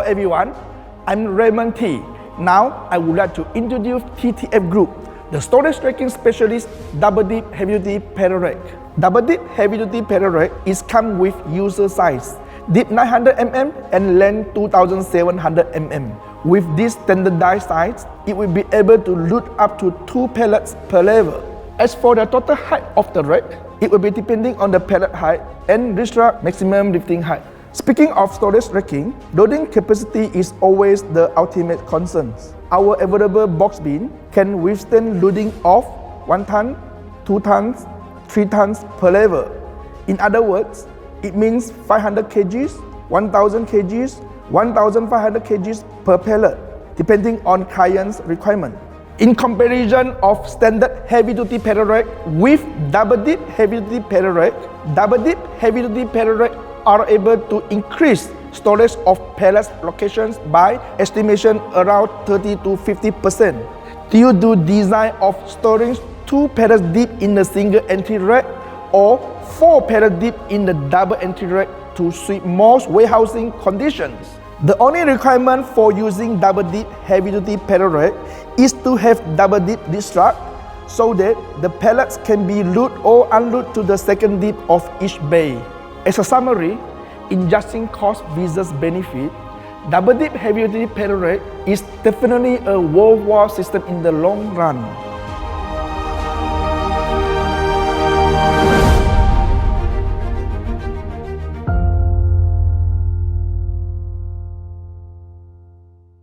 everyone, I'm Raymond T. Now I would like to introduce TTF Group, the storage racking specialist double deep heavy duty pallet rack. Double deep heavy duty pallet rack is come with user size, deep 900 mm and length 2700 mm. With this standardized size, it will be able to load up to 2 pallets per level. As for the total height of the rack, it will be depending on the pallet height and restrict maximum lifting height. Speaking of storage racking, loading capacity is always the ultimate concern. Our available box bin can withstand loading of 1 ton, 2 tons, 3 tons per level. In other words, it means 500 kgs, 1000 kgs, 1500 kgs per pallet, depending on client's requirement. In comparison of standard heavy-duty pallet rack with double-deep heavy-duty pallet rack, double-deep heavy-duty pallet rack are able to increase storage of pallet locations by estimation around 30 to 50% due to design of storing 2 pallets deep in a single entry rack or 4 pallets deep in the double entry rack to suit most warehousing conditions. The only requirement for using double deep heavy duty pallet rack is to have double deep discharge so that the pallets can be loaded or unloaded to the second deep of each bay. As a summary, in judging cost versus benefit, double deep heavy duty pallet rack is definitely a worthwhile system in the long run.